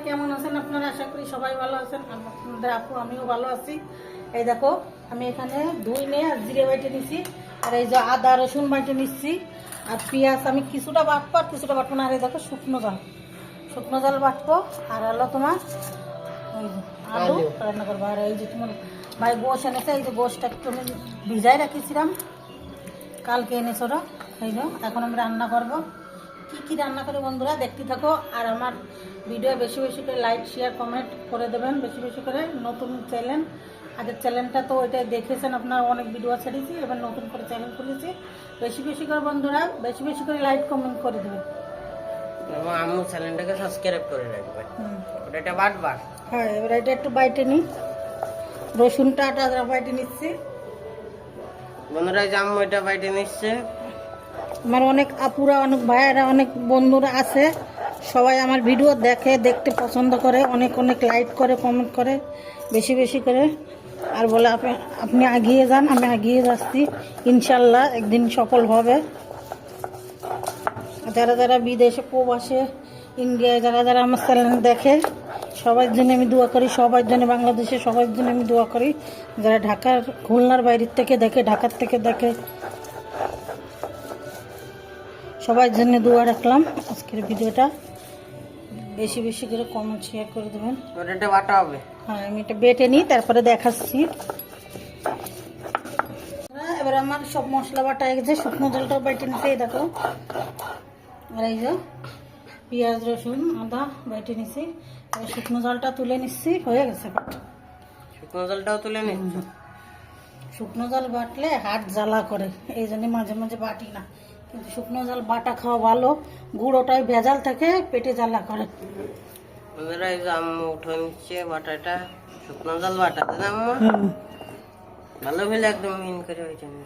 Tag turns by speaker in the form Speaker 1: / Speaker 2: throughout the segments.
Speaker 1: কেমন আছেন আপনারা? আশা করি সবাই ভালো আছেন। আপনাদের আপু আমিও ভালো আছি। এই দেখো আমি এখানে ধুই নিয়ে আর জিরে বাইটে নিচ্ছি, আর এই যে আদা রসুন বাইটে নিচ্ছি, আর পেঁয়াজ আমি কিছুটা বাটবো আর কিছুটা বাটবো না। আর এই দেখো শুকনো জল বাটবো, আর হলো তোমার ওই যে আলু রান্না করবো। আর এই যে তোমার ভাই গোশ এনেছে, এই যে গোশটা একটু আমি ভিজাই রাখিছিলাম, কালকে এনেছো। এই যে এখন আমি রান্না করবো। কি রান্না করে বন্ধুরা দেখতে থাকো, আর আমার ভিডিও বেশি বেশি করে লাইক শেয়ার কমেন্ট করে দেবেন, বেশি বেশি করে। নতুন চ্যানেল, আগের চ্যানেলটা তো ওইটাই দেখেছেন আপনারা, অনেক ভিডিও ছেড়েছি, এবার নতুন করে চ্যানেল খুলেছি। বেশি বেশি করে বন্ধুরা বেশি বেশি করে লাইক কমেন্ট করে দেবেন
Speaker 2: এবং আম্মু চ্যানেলটাকে সাবস্ক্রাইব করে রাখবেন। এটা বাটবার।
Speaker 1: হ্যাঁ, এবার এটা একটু বাইটে নিই, রসুনটা আটা বাইটে নিচ্ছি।
Speaker 2: বন্ধুরা এই যে আম্মু এটা বাইটে নিচ্ছে।
Speaker 1: আমার অনেক আপুরা, অনেক ভাইয়েরা, অনেক বন্ধুরা আছে, সবাই আমার ভিডিও দেখতে পছন্দ করে, অনেক অনেক লাইক করে, কমেন্ট করে বেশি বেশি করে, আর বলে আপনি এগিয়ে যান। আমি এগিয়ে যাচ্ছি, ইনশাল্লাহ একদিন সফল হবে। যারা যারা বিদেশে প্রবাসে ইন্ডিয়ায় যারা যারা আমার চ্যানেল দেখে সবার জন্য আমি দোয়া করি, সবার জন্য, বাংলাদেশে সবার জন্য আমি দোয়া করি। যারা ঢাকার খুলনার বাইরের থেকে দেখে, ঢাকার থেকে দেখে, সবার জন্য দোয়া রাখলাম। আজকের ভিডিওটা বেশি বেশি করে কমেন্ট শেয়ার করে দেবেন।
Speaker 2: এটা বাটা হবে।
Speaker 1: হ্যাঁ, আমি এটা বেটে নিই, তারপরে দেখাচ্ছি। এবার আমার সব মশলা বাটা হয়ে গেছে, শুকনো জলটাও বেটে নিচ্ছে, এই দেখো। আর এই যে পেঁয়াজ রসুন আদা বেটে নিছি, এবার শুকনো জলটা তুলে নিচ্ছি, হয়ে গেছে।
Speaker 2: শুকনো জলটাও তুলে নিচ্ছি।
Speaker 1: শুকনো জল বাটলে হাত জ্বালা করে, এই জন্য মাঝে মাঝে বাটি না, কিন্তু শুকনো জল বাটা খাওয়া ভালো। গুঁড়োটাই ভেজাল থাকে, পেটে জ্বালা করে।
Speaker 2: বন্ধুরা এই যে আম্মু উঠে নিচ্ছে বাটাটা, শুকনো জল বাটা দেন আম্মু। ভালো হলে একদম মিহিন করে হয়ে যাবে,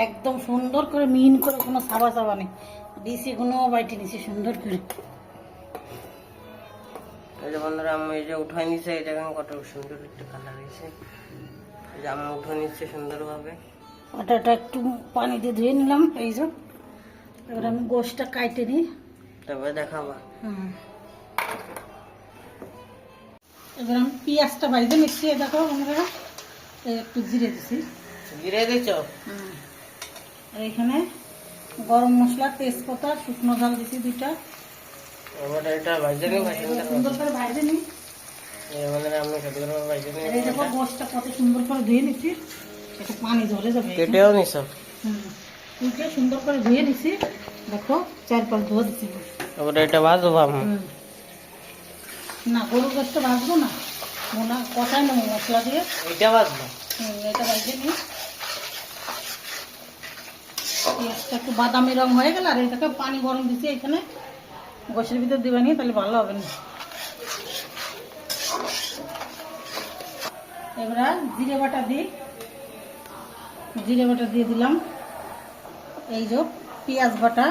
Speaker 1: একদম সুন্দর করে মিহিন করে, কোনো সাবা নেই। ডিসি কোনো বাইটে নিছি সুন্দর করে।
Speaker 2: এই যে বন্ধুরা আম্মু এই যে উঠে নিচ্ছে, এটা কত সুন্দর একটা কালার হয়েছে। এই যে আম্মু উঠে নিচ্ছে সুন্দরভাবে।
Speaker 1: আটাটা একটু পানি দিয়ে ধুয়ে নিলাম। এই যে এবার আমি গোশটা কাটে নিই,
Speaker 2: তবে দেখাবা।
Speaker 1: এবার আমি পেঁয়াজটা বাইরে নিচ্ছি, দেখো বন্ধুরা একটু জিরে দিচ্ছি।
Speaker 2: জিরে দিচ্ছ?
Speaker 1: আর এখানে গরম মশলা, তেজপাতা, শুকনো ঝাল দিচ্ছি দুইটা।
Speaker 2: এবার এটা ভাজে নিই,
Speaker 1: সুন্দর করে ভাজে নিই। এই দেখো গোশটা কত সুন্দর করে ধুয়ে নিচ্ছি, একটু পানি ধরে যাবে।
Speaker 2: কেটেও নিছ?
Speaker 1: উঠে সুন্দর করে ধুয়ে নিচ্ছি, দেখো 4-5 ধোয়া দিচ্ছি।
Speaker 2: এবার এটা ভাজবো আমি।
Speaker 1: না, গরুর গোশটা ভাজবো না, মোনা কষাই নেবো মশলা দিয়ে।
Speaker 2: এটা ভাজবো?
Speaker 1: এটা ভাজে নিই। পেঁয়াজটা একটু বাদামি রং হয়ে গেল, আর এটাকে পানি গরম দিচ্ছি, এখানে গোশের ভিতর দিবে নি, তাহলে ভালো হবে না। এবার জিরে বাটা দিই, জিরে বাটা দিয়ে দিলাম। এই যে পেঁয়াজ বাটা,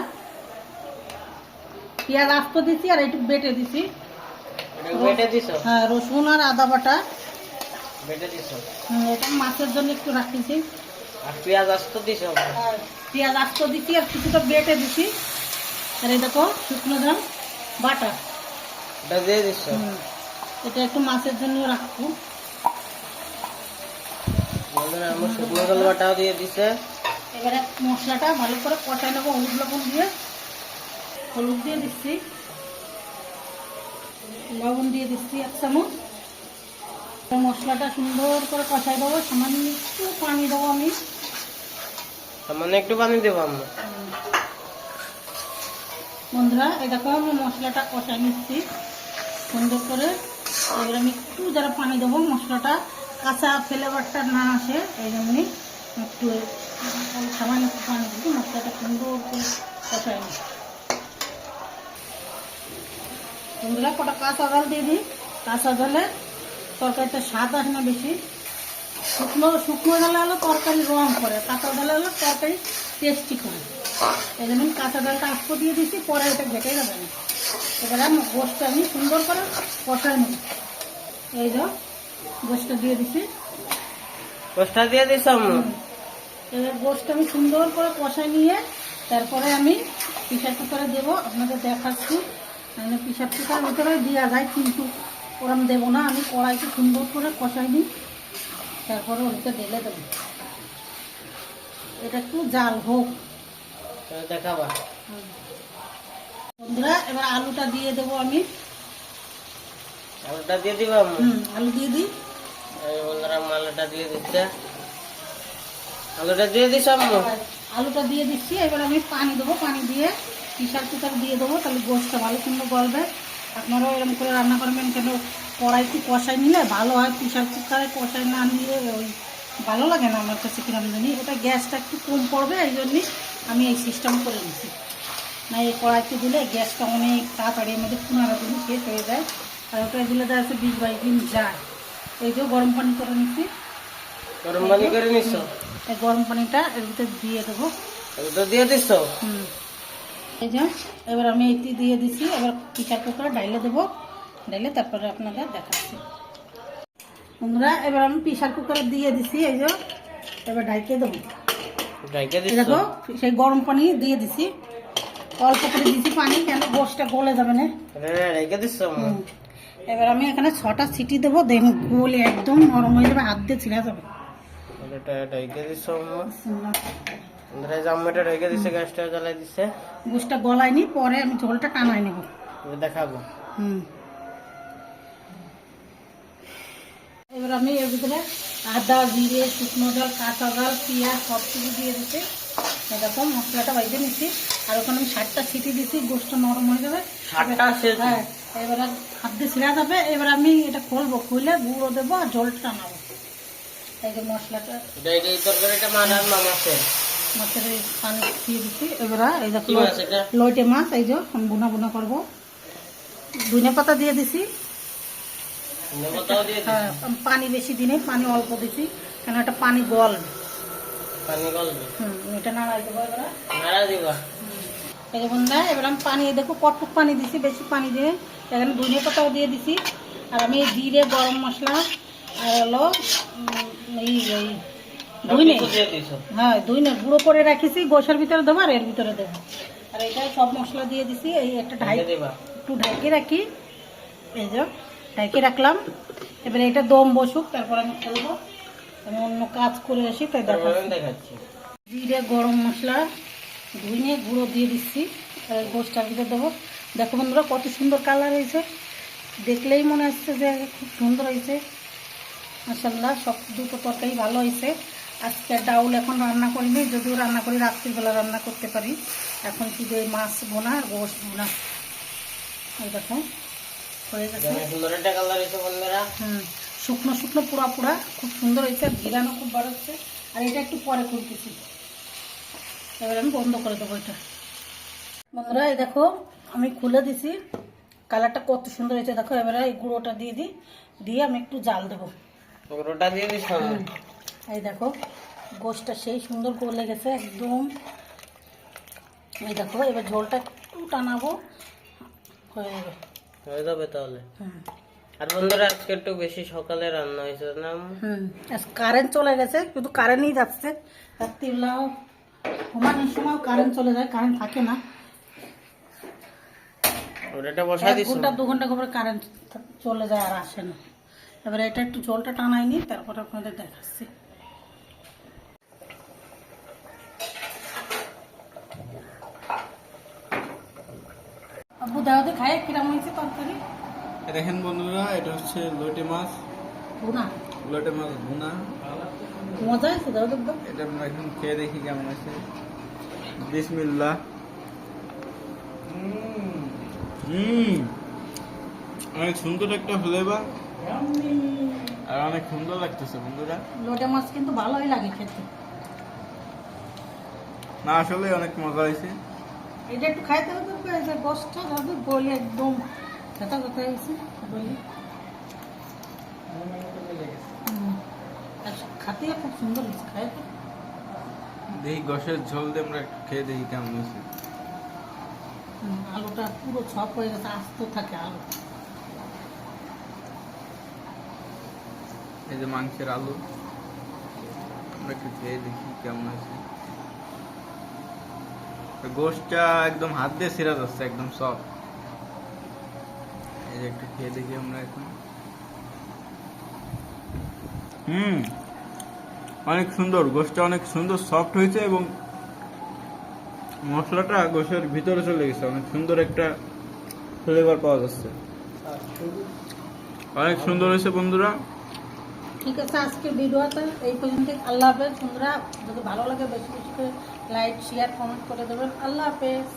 Speaker 1: পেঁয়াজ আস্ত দিছি আর একটু বেটে দিছি। হ্যাঁ, রসুন আর আদা বাটা
Speaker 2: বেটে দিছ?
Speaker 1: এটা মাছের জন্য একটু রাখিছি।
Speaker 2: আর পেঁয়াজ আস্ত দিছ?
Speaker 1: পেঁয়াজ আস্ত দিছি আর কিছুটা বেটে দিছি। আর এই দেখো শুকনো ঝাল বাটা,
Speaker 2: এটা দিয়ে দিছ?
Speaker 1: এটা একটু মাছের জন্য রাখবো।
Speaker 2: বন্ধুরা আমার শুকনো ঝাল বাটাও দিয়ে দিছে।
Speaker 1: এবারে মশলাটা ভালো করে কষাই নেবো, হলুদ লবণ দিয়ে। হলুদ দিয়ে দিচ্ছি, লবণ দিয়ে দিচ্ছি 1 চামচ। মশলাটা সুন্দর করে কষাই দেবো, সামান্য একটু পানি দেবো আমি।
Speaker 2: সামান্য একটু পানি দেবো আমরা?
Speaker 1: বন্ধুরা এই দেখো আমি মশলাটা কষাই নিচ্ছি সুন্দর করে। এবার আমি একটু যারা পানি দেবো, মশলাটা কাঁচা ফ্লেভারটা না আসে, এই জন্যই একটু সামান্য একটু পানি দিচ্ছি। মশলাটা সুন্দর করে কষাই নিচ্ছি। বন্ধুরা কটা কাঁচা জল দিয়ে দিই, কাঁচা জলে তরকারিটা স্বাদ আসে না বেশি। শুকনো জলে হলে তরকারি রং করে, কাঁচা জলে হলে তরকারি টেস্টি করে। এই জন্য কাঁচা জলটা আস্ত দিয়ে দিচ্ছি, পরে এটা ঘেটে যাবে না। এবারে আমি গোশটা আমি সুন্দর করে কষাই নেব। এই যে গোশটা দিয়ে দিচ্ছি।
Speaker 2: গোশটা দিয়ে দিছ?
Speaker 1: এবার গোশটা আমি সুন্দর করে কষাই নিয়ে তারপরে আমি প্রেসার কুকারে দেবো, আপনাদের দেখাচ্ছি। মানে প্রেশার কুকারের ভিতরে দেওয়া যায়, কিন্তু ওরম দেবো না, আমি কড়াইতে সুন্দর করে কষাই নিই, তারপরে ওইটা ঢেলে দেবো। এটা একটু জাল হোক।
Speaker 2: দেখাবা
Speaker 1: বন্ধুরা, এবার আলুটা দিয়ে দেবো আমি।
Speaker 2: আলুটা দিয়ে দিবা?
Speaker 1: আলু দিয়ে দিই।
Speaker 2: এই বন্ধুরা আলুটা দিয়ে দিচ্ছে। আলুটা দিয়ে দিস আম্মু?
Speaker 1: আলুটা দিয়ে দিচ্ছি। এবার আমি পানি দেবো, পানি দিয়ে প্রেশার কুকার দিয়ে দেবো, তাহলে গোশটা ভালো সুন্দর গলবে। আপনারাও এরকম করে রান্না করবেন, কেন কড়াইতে কষাই নিলে ভালো হয়, প্রেশার কুকারে কষাই না নিলে ওই ভালো লাগে না আমার কাছে কিরম জানি। এটা গ্যাসটা একটু কম পড়বে, এই জন্যই আমি এই সিস্টেম করে নিচ্ছি। না এই কড়াইতে দিলে গ্যাসটা অনেক তাড়াতাড়ি আমাদের 15 দিন শেষ হয়ে যায়, আর ওটা দিলে দেখা যাচ্ছে 20-22 দিন যায়। এই যে গরম পানি করে নিচ্ছি।
Speaker 2: গরম পানি করে নিচ্ছ?
Speaker 1: এই গরম পানিটা এর ভিতরে দিয়ে দেবো।
Speaker 2: এটা দিয়ে দিচ্ছ?
Speaker 1: এই যে এবার আমি এটি দিয়ে দিচ্ছি। এবার প্রেশার কুকারে ডাইলে দেবো, ডাইলে তারপরে আপনাদের দেখাচ্ছি। বন্ধুরা, এবার আমি প্রেশার কুকারে দিয়ে দিচ্ছি। এই যে এবার ডাইকে দেবো। দেখো সেই গরম পানি দিয়ে দিছি, অল্প করে দিছি পানি, কেন গোশটা গলে যাবে না। এবার আমি এখানে 6টা সিটি দেবো, দেন গলে একদম নরম হয়ে যাবে, হাত দিয়ে ছিঁড়া যাবে। গোশটা গলায়নি, পরে আমি ঝোলটা টানাই নেব,
Speaker 2: দেখাবো।
Speaker 1: এবার আমি এর ভিতরে আদা, জিরে, শুকনো জল, কাঁচা জল, পেঁয়াজ সব কিছু দিয়ে দিচ্ছি। এরকম মশলাটা বাইরে নিচ্ছি, আর ওখানে আমি 7টা সিটি দিচ্ছি, গোশটা নরম হয়ে যাবে। হ্যাঁ, এবার হাত দিয়ে ছিঁড়া যাবে। এবার আমি এটা খুলবো, খুলে গুঁড়ো দেবো আর জলটা টানাবো। এই যে মশলাটা মাছের এই পানি দিয়ে দিচ্ছি। এবার এই দেখো লইটে মাছ, এই যে আমি বুনা বুনা করবো। ধনে পাতা দিয়ে দিছি। হ্যাঁ, পানি বেশি দিনে, পানি অল্প দিছি, কেন এটা পানি গলবে। এটা নাড়াই দেবো। এই যে বন্ধুরা, এবার আমি পানি দেখো কতটুক পানি দিছি, বেশি পানি দিয়ে এখানে ধনে পাতাও দিয়ে দিছি। আর আমি এই জিরে, গরম মশলা আর হলো ধুইনে গুঁড়ো করে রাখিছি, গোশার ভিতরে দেবো আর এর ভিতরে দেবো। আর এটা সব মশলা দিয়ে দিছি। এই একটা একটু ঢাইকে রাখি, এই যে ঢাইকে রাখলাম। এবার এটা দম বসুক, তারপর আমি খেলবো। আমি অন্য কাজ করে আসি, তাই দেখাচ্ছি। জিরে, গরম মশলা, ধুইনে গুঁড়ো দিয়ে দিচ্ছি, আর গোশটার ভিতরে দেবো। দেখো বন্ধুরা কত সুন্দর কালার হয়েছে, দেখলেই মনে হচ্ছে যে খুব সুন্দর হয়েছে। মাশাআল্লাহ, সব দুটো তরকারি ভালো হয়েছে। আজকে ডাউল এখন রান্না করিনি, যদিও রান্না করি রাত্রিবেলা রান্না করতে পারি। এখন শুধু এই মাছ বোনা, গোশ বোনা। এই দেখো হয়ে গেছে। শুকনো শুকনো পোড়া পোড়া খুব সুন্দর হয়েছে, আর ঘিরানো খুব বড় হচ্ছে। আর এটা একটু পরে করতেছি। এবার আমি বন্ধ করে দেবো এটা। বন্ধুরা, এই দেখো আমি খুলে দিছি, কালারটা কত সুন্দর হয়েছে দেখো। এবারে এই গুঁড়োটা দিয়ে দিই, দিয়ে আমি একটু জাল দেবো।
Speaker 2: গুঁড়োটা দিয়ে দিস।
Speaker 1: এই দেখো গোশটা সেই সুন্দর গলে গেছে একদম। এই দেখো এবার ঝোলটা একটু টানাবো, হয়ে যাবে তাহলে।
Speaker 2: আর বন্ধুরা, আজকে একটু বেশি সকালে রান্না হয়েছে না?
Speaker 1: কারেন্ট চলে গেছে, শুধু কারেন্টই যাচ্ছে। রাত্রিবেলাও ঘুমানোর সময় কারেন্ট চলে যায়, কারেন্ট থাকে না।
Speaker 2: ওটা বসাই দিস,
Speaker 1: 1 ঘন্টা 2 ঘন্টা করে কারেন্ট চলে যায় আর আসে না। এবার এটা একটু ঝোলটা টানাইনি, তারপর আপনাদের দেখাচ্ছি। আব্বু দাওয়াতে খায় কিরম হয়েছে তরকারি?
Speaker 3: দেখেন বন্ধুরা, এটা হচ্ছে লইটে মাছ
Speaker 1: ভুনা।
Speaker 3: লইটে মাছ ভুনা,
Speaker 1: মজা আছে দাও দেখবো।
Speaker 3: এটা আমরা এখন খেয়ে দেখি কেমন আছে। বিসমিল্লাহ। অনেক সুন্দর একটা ফ্লেভার, আর অনেক সুন্দর লাগতেছে বন্ধুরা।
Speaker 1: লোটে মাছ কিন্তু ভালোই লাগে খেতে।
Speaker 3: না আসলে অনেক মজা হয়েছে।
Speaker 1: এটা একটু খাইতে হবে, এই যে গোশটা যাবে বলে একদম খেতা খেতে হয়েছে বলি। খাতে খুব সুন্দর হয়েছে, খাইতে।
Speaker 3: দেখি গোশের ঝোল দিয়ে আমরা একটু খেয়ে দেখি কেমন হয়েছে।
Speaker 1: আলুটা পুরো ছপ হয়ে গেছে, আস্ত থাকে আলু।
Speaker 3: এই যে মাংসের আলু, আমরা একটু খেয়ে দেখি কেমন হয়েছে। গোশটা একদম হাত দিয়ে ছিঁড়া যাচ্ছে, একদম সফট। এই যে একটু খেয়ে দেখি আমরা এখন। অনেক সুন্দর, গোশটা অনেক সুন্দর সফট হয়েছে এবং মশলাটা গোশের ভিতরে চলে গেছে, অনেক সুন্দর একটা ফ্লেভার পাওয়া যাচ্ছে, অনেক সুন্দর হয়েছে বন্ধুরা।
Speaker 1: ঠিক আছে, আজকের ভিডিওটা এই পর্যন্ত। আল্লাহ হাফেজ বন্ধুরা। যদি ভালো লাগে বেশি বেশি করে লাইক শেয়ার কমেন্ট করে দেবেন। আল্লাহ হাফেজ।